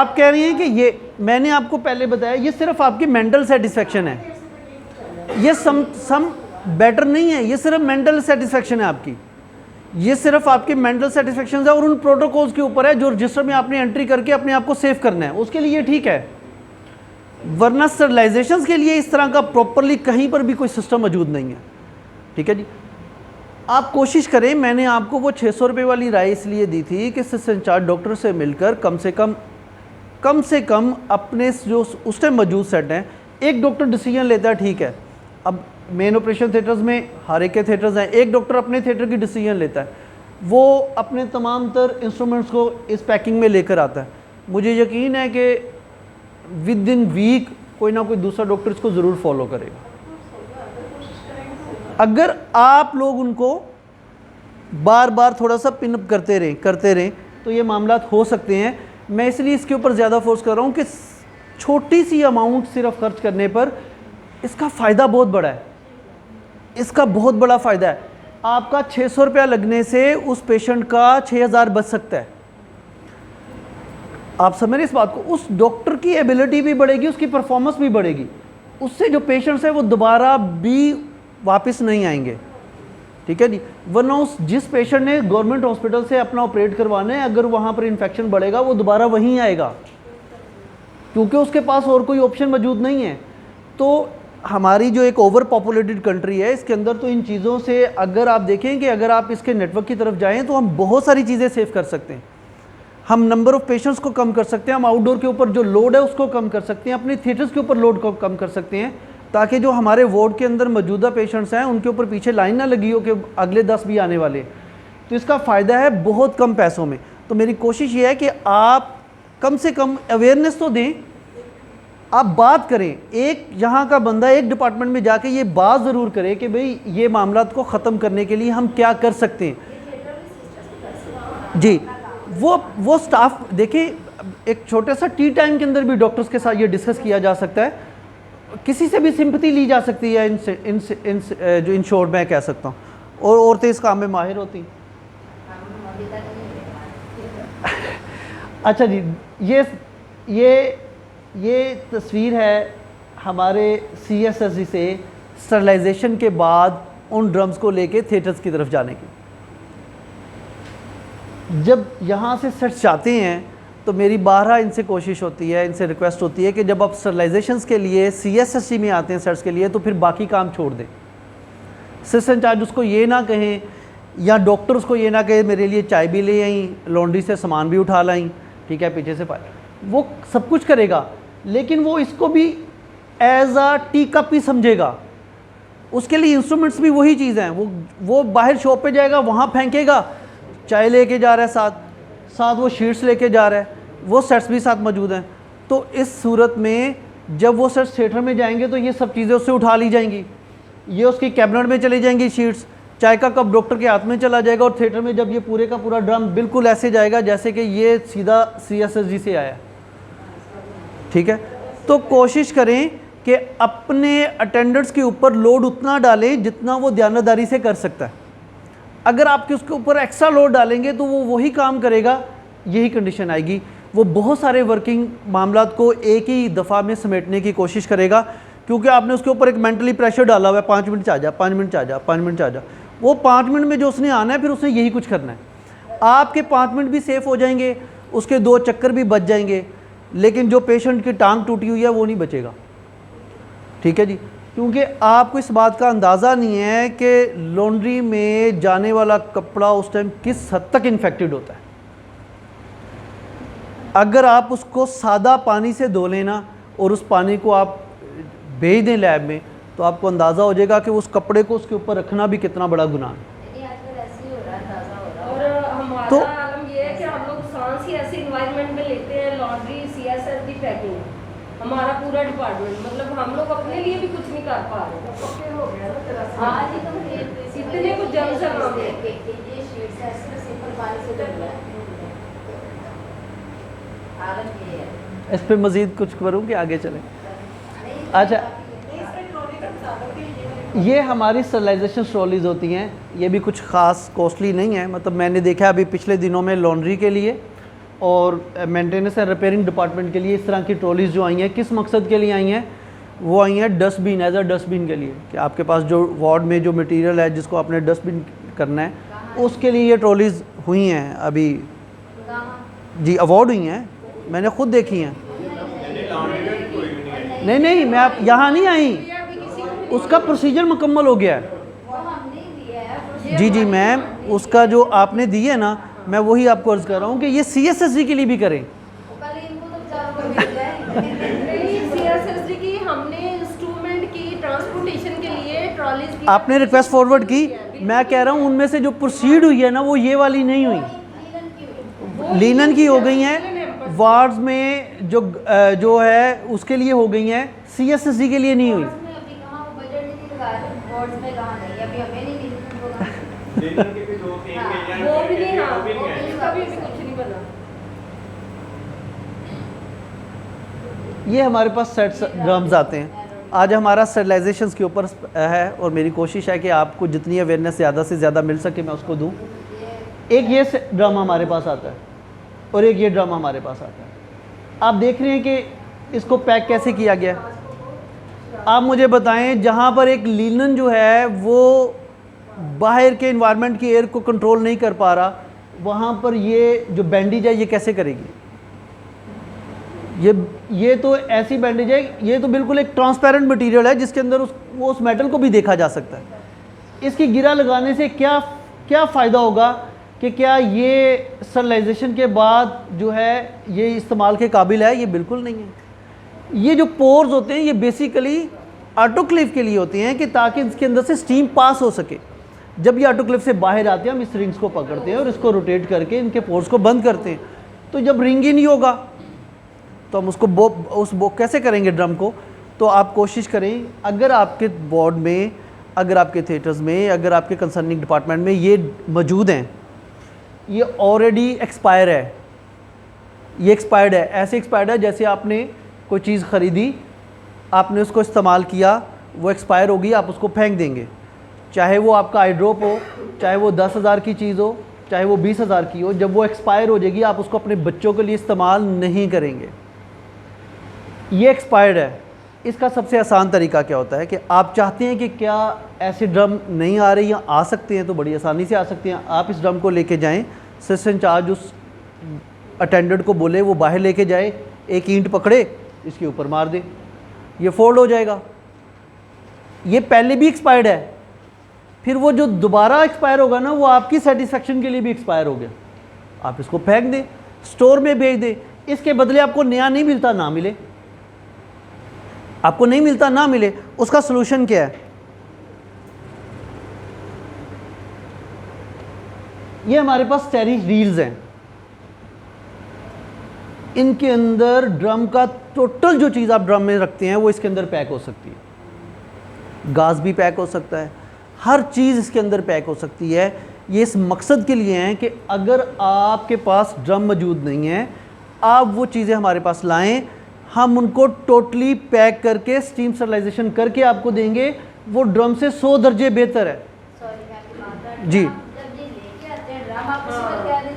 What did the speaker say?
आप कह रही हैं कि ये मैंने आपको पहले बताया, ये सिर्फ आपकी मेंटल सेटिस्फेक्शन है, ये सम बेटर नहीं है, ये सिर्फ मेंटल सेटिस्फेक्शन है आपकी, ये सिर्फ आपकी मेंटल सेटिस्फेक्शन है और उन प्रोटोकॉल्स के ऊपर है जो रजिस्टर में आपने एंट्री करके अपने आप को सेव करना है, उसके लिए ठीक है। वरना स्टरलाइजेशन के लिए इस तरह का प्रॉपरली कहीं पर भी कोई सिस्टम मौजूद नहीं है। ठीक है जी, आप कोशिश करें, मैंने आपको वो 600 रुपये वाली राय इसलिए दी थी कि इंचार्ज डॉक्टर से मिलकर कम से कम अपने जो उस टाइम मौजूद सेट हैं, एक डॉक्टर डिसीजन लेता है, ठीक है, अब मेन ऑपरेशन थिएटर्स में हर एक के थिएटर्स हैं, एक डॉक्टर अपने थिएटर की डिसीजन लेता है, वो अपने तमाम तर इंस्ट्रूमेंट्स को इस पैकिंग में लेकर आता है। मुझे यकीन है कि विद इन वीक कोई ना कोई दूसरा डॉक्टर इसको ज़रूर फॉलो करेगा। अगर आप लोग उनको बार बार थोड़ा सा पिनअप करते रहें तो ये मामला हो सकते हैं। मैं इसलिए इसके ऊपर ज़्यादा फोर्स कर रहा हूँ कि छोटी सी अमाउंट सिर्फ खर्च करने पर इसका फ़ायदा बहुत बड़ा है, इसका बहुत बड़ा फ़ायदा है। आपका 600 रुपया लगने से उस पेशेंट का 6000 बच सकता है। आप समझ रहे इस बात को, उस डॉक्टर की एबिलिटी भी बढ़ेगी, उसकी परफॉर्मेंस भी बढ़ेगी, उससे जो पेशेंट्स हैं वो दोबारा भी वापस नहीं आएंगे। ठीक है जी, वरना उस जिस पेशेंट ने गवर्नमेंट हॉस्पिटल से अपना ऑपरेट करवाना है, अगर वहाँ पर इन्फेक्शन बढ़ेगा वो दोबारा वहीं आएगा, क्योंकि उसके पास और कोई ऑप्शन मौजूद नहीं है। तो हमारी जो एक ओवर पॉपुलेटेड कंट्री है, इसके अंदर तो इन चीज़ों से अगर आप देखें कि अगर आप इसके नेटवर्क की तरफ जाएँ तो हम बहुत सारी चीज़ें सेव कर सकते हैं। हम नंबर ऑफ़ पेशेंट्स को कम कर सकते हैं, हम आउटडोर के ऊपर जो लोड है उसको कम कर सकते हैं, अपने थिएटर्स के ऊपर लोड को कम कर सकते हैं, ताकि जो हमारे वार्ड के अंदर मौजूदा पेशेंट्स हैं उनके ऊपर पीछे लाइन ना लगी हो कि अगले 10 भी आने वाले। तो इसका फ़ायदा है बहुत कम पैसों में। तो मेरी कोशिश ये है कि आप कम से कम अवेयरनेस तो दें, आप बात करें, एक यहाँ का बंदा एक डिपार्टमेंट में जाके ये बात ज़रूर करे कि भाई ये मामला को ख़त्म करने के लिए हम क्या कर सकते हैं जी। वो स्टाफ देखिए, एक छोटे सा टी टाइम के अंदर भी डॉक्टर्स के साथ ये डिस्कस किया जा सकता है, किसी से भी सिंपैथी ली जा सकती है, जो इन शॉर्ट मैं कह सकता हूँ, और औरतें इस काम में माहिर होती हैं। अच्छा जी, ये तस्वीर है हमारे CSSD से स्टरलाइजेशन के बाद उन ड्रम्स को लेके थिएटर्स की तरफ जाने की। जब यहाँ से सेट्स जाते हैं तो मेरी बारहा इनसे कोशिश होती है, इनसे रिक्वेस्ट होती है कि जब आप स्टरलाइजेशंस के लिए CSSD में आते हैं सेट्स के लिए, तो फिर बाकी काम छोड़ दें। असिस्टेंट इंचार्ज उसको ये ना कहें, या डॉक्टर उसको ये ना कहे मेरे लिए चाय भी ले आई, लॉन्ड्री से सामान भी उठा लाई, ठीक है, पीछे से वो सब कुछ करेगा, लेकिन वो इसको भी एज आ टी कप ही समझेगा। उसके लिए इंस्ट्रूमेंट्स भी वही चीज़ हैं। वो बाहर शॉप पे जाएगा, वहाँ फेंकेगा, चाय लेके जा रहा है, साथ वो शीट्स लेके जा रहा है, वो सेट्स भी साथ मौजूद हैं। तो इस सूरत में जब वो सेट्स थिएटर में जाएंगे तो ये सब चीज़ें उससे उठा ली जाएंगी, ये उसकी कैबिनेट में चली जाएंगी शीट्स, चाय का कप डॉक्टर के हाथ में चला जाएगा, और थिएटर में जब ये पूरे का पूरा ड्रम बिल्कुल ऐसे जाएगा जैसे कि ये सीधा CSSD से आया। ठीक है, तो कोशिश करें कि अपने अटेंडेंट्स के ऊपर लोड उतना डालें जितना वो दयानतदारी से कर सकता है। अगर आपके उसके ऊपर एक्स्ट्रा लोड डालेंगे तो वो वही काम करेगा, यही कंडीशन आएगी। वो बहुत सारे वर्किंग मामलात को एक ही दफ़ा में समेटने की कोशिश करेगा, क्योंकि आपने उसके ऊपर एक मेंटली प्रेशर डाला हुआ है, 5 मिनट आ जा, 5 मिनट आ जा, 5 मिनट आ जा। वो 5 मिनट में जो उसने आना है फिर उसने यही कुछ करना है। आपके 5 मिनट भी सेफ़ हो जाएंगे, उसके 2 चक्कर भी बच जाएंगे, लेकिन जो पेशेंट की टांग टूटी हुई है वो नहीं बचेगा। ठीक है जी, क्योंकि आपको इस बात का अंदाज़ा नहीं है कि लॉन्ड्री में जाने वाला कपड़ा उस टाइम किस हद तक इन्फेक्टेड होता है। अगर आप उसको सादा पानी से धो लेना और उस पानी को आप भेज दें लैब में, तो आपको अंदाज़ा हो जाएगा कि उस कपड़े को उसके ऊपर रखना भी कितना बड़ा गुनाह है। तो ये है कि हम लोग सांस ही ऐसे इन्वायरमेंट में लेते हैं, लॉन्ड्री, CSSD पैकिंग, हमारा पूरा डिपार्टमेंट, मतलब हम लोग अपने लिए भी कुछ नहीं कर पा रहे। इतने कुछ जम से इस पर मज़ीद कुछ करूँ कि आगे चलें? अच्छा, ये हमारी स्टरलाइजेशन स्ट्रॉलीज होती हैं, ये भी कुछ ख़ास कॉस्टली नहीं है। मतलब मैंने देखा अभी पिछले दिनों में लॉन्ड्री के लिए और मेंटेनेंस एंड रिपेयरिंग डिपार्टमेंट के लिए इस तरह की ट्रॉलीज जो आई हैं, किस मकसद के लिए आई हैं? वो आई हैं डस्टबिन, एज अ डस्टबिन के लिए, कि आपके पास जो वार्ड में जो मटेरियल है जिसको आपने डस्टबिन करना है, उसके लिए ये ट्रॉलीज हुई हैं अभी जी, अवार्ड हुई हैं, मैंने खुद देखी हैं। नहीं नहीं, मैं आप यहाँ नहीं आई, उसका प्रोसीजर मुकम्मल हो गया है। जी जी मैम, उसका जो आपने दी है ना, मैं वही आपको अर्ज़ कर रहा हूँ कि ये CSSD के लिए भी करें। CSSD की हमने इंस्ट्रूमेंट की ट्रांसपोर्टेशन के लिए ट्रॉलीज की आपने रिक्वेस्ट फॉरवर्ड की, मैं कह रहा हूँ उनमें से जो प्रोसीड हुई है ना, वो ये वाली नहीं हुई, लीनन की हो गई हैं, वार्ड्स में जो है उसके लिए हो गई हैं, CSSD के लिए नहीं हुई। वो भी नहीं, हाँ, उसका भी कुछ नहीं बना। ये हमारे पास सेट ड्रम्स आते हैं। आज हमारा स्टरलाइजेशन के ऊपर है और मेरी कोशिश है कि आपको जितनी अवेयरनेस ज़्यादा से ज़्यादा मिल सके मैं उसको दूं। एक ये ड्रम हमारे पास आता है और एक ये ड्रम हमारे पास आता है। आप देख रहे हैं कि इसको पैक कैसे किया गया है। आप मुझे बताएं, जहाँ पर एक लीलन जो है वो बाहर के इन्वायरमेंट की एयर को कंट्रोल नहीं कर पा रहा, वहाँ पर ये जो बैंडेज है ये कैसे करेगी? ये तो ऐसी बैंडेज है, ये तो बिल्कुल एक ट्रांसपेरेंट मटेरियल है जिसके अंदर उस मेटल को भी देखा जा सकता है। इसकी गिरा लगाने से क्या फ़ायदा होगा कि क्या ये स्टरलाइजेशन के बाद जो है ये इस्तेमाल के काबिल है? ये बिल्कुल नहीं है। ये जो पोर्स होते हैं ये बेसिकली ऑटोक्लेव के लिए होते हैं कि ताकि इसके अंदर से स्टीम पास हो सके। जब ये ऑटोक्लेव से बाहर आते हैं हम इस रिंग्स को पकड़ते हैं और इसको रोटेट करके इनके पोर्स को बंद करते हैं। तो जब रिंग ही नहीं होगा तो हम उसको कैसे करेंगे ड्रम को? तो आप कोशिश करें, अगर आपके बोर्ड में, अगर आपके थिएटर्स में, अगर आपके कंसर्निंग डिपार्टमेंट में ये मौजूद हैं, ये ऑलरेडी एक्सपायर है, ये एक्सपायर्ड है, ऐसे एक्सपायर्ड है जैसे आपने कोई चीज़ ख़रीदी, आपने उसको इस्तेमाल किया, वो एक्सपायर होगी, आप उसको फेंक देंगे। चाहे वो आपका आई ड्रॉप हो, चाहे वो 10,000 की चीज़ हो, चाहे वो 20,000 की हो, जब वो एक्सपायर हो जाएगी आप उसको अपने बच्चों के लिए इस्तेमाल नहीं करेंगे। ये एक्सपायर्ड है। इसका सबसे आसान तरीका क्या होता है कि आप चाहते हैं कि क्या ऐसे ड्रम नहीं आ रही या आ सकते हैं, तो बड़ी आसानी से आ सकते हैं। आप इस ड्रम को लेके जाएं, सिस्टम इंचार्ज उस अटेंडेंट को बोले वो बाहर लेके जाए, एक ईंट पकड़े, इसके ऊपर मार दे, ये फोल्ड हो जाएगा। ये पहले भी एक्सपायर्ड है, फिर वो जो दोबारा एक्सपायर होगा ना, वो आपकी सेटिस्फेक्शन के लिए भी एक्सपायर हो गया। आप इसको फेंक दें, स्टोर में भेज दें, इसके बदले आपको नया नहीं मिलता ना मिले, आपको नहीं मिलता ना मिले। उसका सलूशन क्या है? ये हमारे पास स्टेरिक रील्स हैं, इनके अंदर ड्रम का टोटल जो चीज़ आप ड्रम में रखते हैं वो इसके अंदर पैक हो सकती है। गाज भी पैक हो सकता है, हर चीज़ इसके अंदर पैक हो सकती है। ये इस मकसद के लिए हैं कि अगर आपके पास ड्रम मौजूद नहीं है, आप वो चीज़ें हमारे पास लाएं, हम उनको टोटली पैक करके स्टीम स्टरलाइजेशन करके आपको देंगे। वो ड्रम से 100 दर्जे बेहतर है। जी,